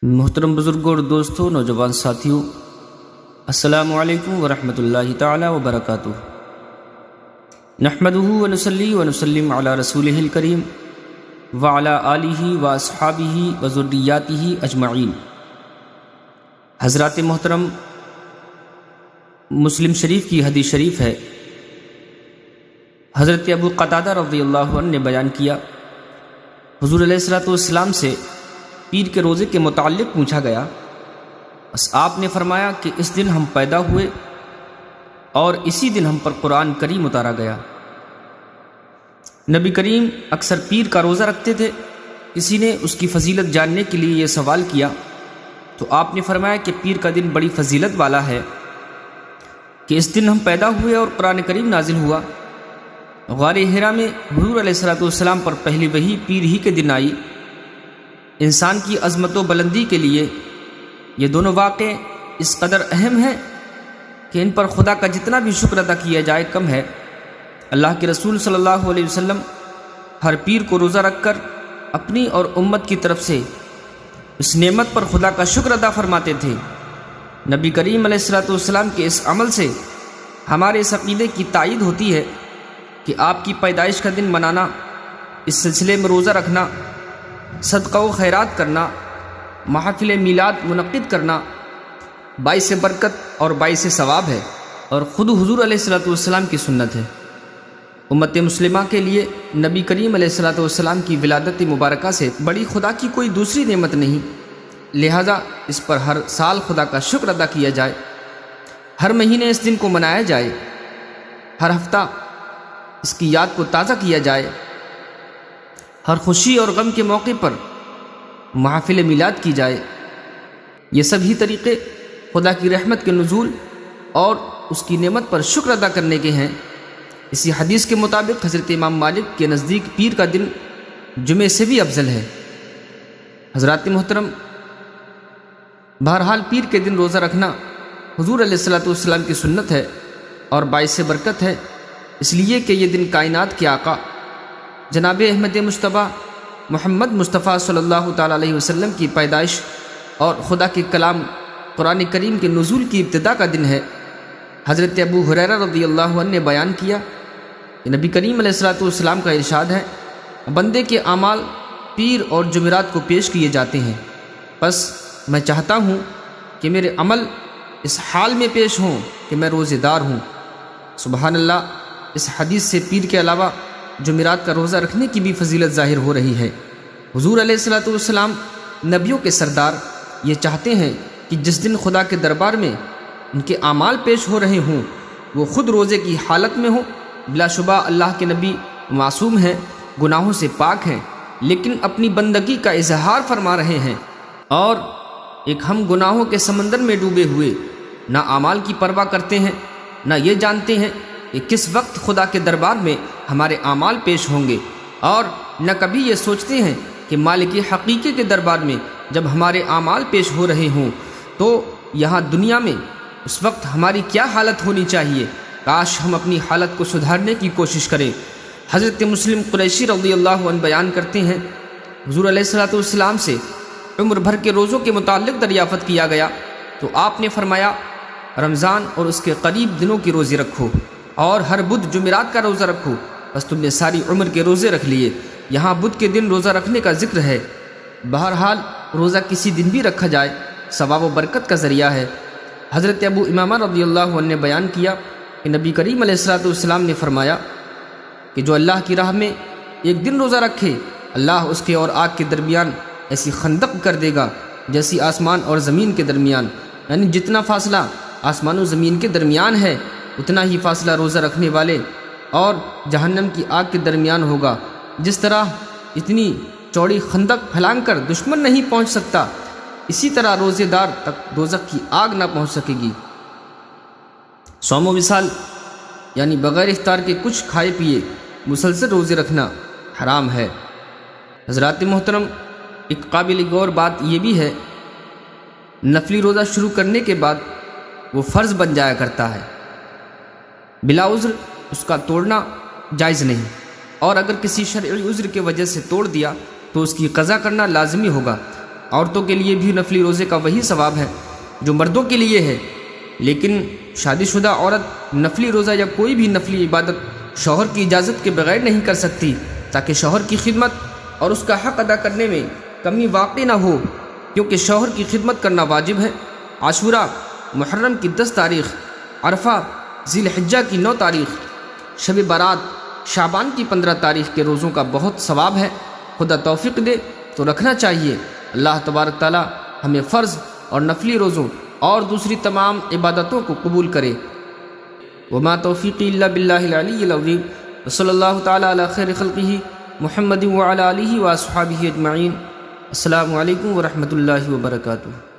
محترم بزرگوں اور دوستوں، نوجوان ساتھیوں، السلام علیکم ورحمۃ اللہ تعالی وبرکاتہ۔ نحمدہ ونصلی ونسلم علی رسولہ الکریم وعلی آلہ واصحابہ وذریاتہ اجمعین۔ حضرات محترم، مسلم شریف کی حدیث شریف ہے، حضرت ابو قتادہ رضی اللہ عنہ نے بیان کیا، حضور علیہ الصلوۃ والسلام سے پیر کے روزے کے متعلق پوچھا گیا، بس آپ نے فرمایا کہ اس دن ہم پیدا ہوئے اور اسی دن ہم پر قرآن کریم اتارا گیا۔ نبی کریم اکثر پیر کا روزہ رکھتے تھے۔ کسی نے اس کی فضیلت جاننے کے لیے یہ سوال کیا تو آپ نے فرمایا کہ پیر کا دن بڑی فضیلت والا ہے کہ اس دن ہم پیدا ہوئے اور قرآن کریم نازل ہوا۔ غار حرا میں حضور علیہ الصلوۃ والسلام پر پہلی وحی پیر ہی کے دن آئی۔ انسان کی عظمت و بلندی کے لیے یہ دونوں واقعے اس قدر اہم ہیں کہ ان پر خدا کا جتنا بھی شکر ادا کیا جائے کم ہے۔ اللہ کے رسول صلی اللہ علیہ وسلم ہر پیر کو روزہ رکھ کر اپنی اور امت کی طرف سے اس نعمت پر خدا کا شکر ادا فرماتے تھے۔ نبی کریم علیہ الصلوۃ والسلام کے اس عمل سے ہمارے اس عقیدے کی تائید ہوتی ہے کہ آپ کی پیدائش کا دن منانا، اس سلسلے میں روزہ رکھنا، صدقہ و خیرات کرنا، محافل میلاد منعقد کرنا باعث برکت اور باعث ثواب ہے اور خود حضور علیہ الصلوۃ والسلام کی سنت ہے۔ امت مسلمہ کے لیے نبی کریم علیہ الصلوۃ والسلام کی ولادت مبارکہ سے بڑی خدا کی کوئی دوسری نعمت نہیں، لہذا اس پر ہر سال خدا کا شکر ادا کیا جائے، ہر مہینے اس دن کو منایا جائے، ہر ہفتہ اس کی یاد کو تازہ کیا جائے، ہر خوشی اور غم کے موقع پر محافل میلاد کی جائے۔ یہ سبھی طریقے خدا کی رحمت کے نزول اور اس کی نعمت پر شکر ادا کرنے کے ہیں۔ اسی حدیث کے مطابق حضرت امام مالک کے نزدیک پیر کا دن جمعے سے بھی افضل ہے۔ حضرات محترم، بہرحال پیر کے دن روزہ رکھنا حضور علیہ الصلوۃ والسلام کی سنت ہے اور باعث برکت ہے، اس لیے کہ یہ دن کائنات کے آقا جناب احمد مجتبیٰ محمد مصطفیٰ صلی اللہ تعالیٰ علیہ وسلم کی پیدائش اور خدا کے کلام قرآن کریم کے نزول کی ابتدا کا دن ہے۔ حضرت ابو ہریرہ رضی اللہ عنہ نے بیان کیا کہ نبی کریم علیہ الصلوۃ والسلام کا ارشاد ہے، بندے کے اعمال پیر اور جمعرات کو پیش کیے جاتے ہیں، بس میں چاہتا ہوں کہ میرے عمل اس حال میں پیش ہوں کہ میں روزے دار ہوں۔ سبحان اللہ، اس حدیث سے پیر کے علاوہ جمعرات کا روزہ رکھنے کی بھی فضیلت ظاہر ہو رہی ہے۔ حضور علیہ الصلوۃ والسلام نبیوں کے سردار یہ چاہتے ہیں کہ جس دن خدا کے دربار میں ان کے اعمال پیش ہو رہے ہوں وہ خود روزے کی حالت میں ہوں۔ بلا شبہ اللہ کے نبی معصوم ہیں، گناہوں سے پاک ہیں، لیکن اپنی بندگی کا اظہار فرما رہے ہیں اور ایک ہم گناہوں کے سمندر میں ڈوبے ہوئے نہ اعمال کی پرواہ کرتے ہیں، نہ یہ جانتے ہیں کہ کس وقت خدا کے دربار میں ہمارے اعمال پیش ہوں گے، اور نہ کبھی یہ سوچتے ہیں کہ مالک حقیقی کے دربار میں جب ہمارے اعمال پیش ہو رہے ہوں تو یہاں دنیا میں اس وقت ہماری کیا حالت ہونی چاہیے۔ کاش ہم اپنی حالت کو سدھارنے کی کوشش کریں۔ حضرت مسلم قریشی رضی اللہ عنہ بیان کرتے ہیں، حضور علیہ الصلوۃ والسلام سے عمر بھر کے روزوں کے متعلق دریافت کیا گیا تو آپ نے فرمایا، رمضان اور اس کے قریب دنوں کی روزی رکھو اور ہر بدھ جمعرات کا روزہ رکھو، بس تم نے ساری عمر کے روزے رکھ لیے۔ یہاں بدھ کے دن روزہ رکھنے کا ذکر ہے۔ بہرحال روزہ کسی دن بھی رکھا جائے ثواب و برکت کا ذریعہ ہے۔ حضرت ابو امامہ رضی اللہ عنہ نے بیان کیا کہ نبی کریم علیہ الصلوۃ والسلام نے فرمایا کہ جو اللہ کی راہ میں ایک دن روزہ رکھے، اللہ اس کے اور آگ کے درمیان ایسی خندق کر دے گا جیسی آسمان اور زمین کے درمیان، یعنی جتنا فاصلہ آسمان و زمین کے درمیان ہے اتنا ہی فاصلہ روزہ رکھنے والے اور جہنم کی آگ کے درمیان ہوگا۔ جس طرح اتنی چوڑی خندق پھیلان کر دشمن نہیں پہنچ سکتا، اسی طرح روزے دار تک دوزخ کی آگ نہ پہنچ سکے گی۔ صوم و وصال یعنی بغیر افطار کے کچھ کھائے پیے مسلسل روزے رکھنا حرام ہے۔ حضرات محترم، ایک قابل غور بات یہ بھی ہے، نفلی روزہ شروع کرنے کے بعد وہ فرض بن جایا کرتا ہے، بلا عذر اس کا توڑنا جائز نہیں، اور اگر کسی شرعی عذر کی وجہ سے توڑ دیا تو اس کی قضا کرنا لازمی ہوگا۔ عورتوں کے لیے بھی نفلی روزے کا وہی ثواب ہے جو مردوں کے لیے ہے، لیکن شادی شدہ عورت نفلی روزہ یا کوئی بھی نفلی عبادت شوہر کی اجازت کے بغیر نہیں کر سکتی، تاکہ شوہر کی خدمت اور اس کا حق ادا کرنے میں کمی واقع نہ ہو، کیونکہ شوہر کی خدمت کرنا واجب ہے۔ عاشوراء محرم کی 10 تاریخ، عرفہ ذی الحجہ کی 9 تاریخ، شب برات شعبان کی 15 تاریخ کے روزوں کا بہت ثواب ہے۔ خدا توفیق دے تو رکھنا چاہیے۔ اللہ تبارک تعالی ہمیں فرض اور نفلی روزوں اور دوسری تمام عبادتوں کو قبول کرے۔ وما توفیقی الا باللہ العلی العظیم، وصلی اللہ تعالی علی خیر خلقہ محمد وعلی آلہ واصحابہ اجمعین۔ السلام علیکم ورحمۃ اللہ وبرکاتہ۔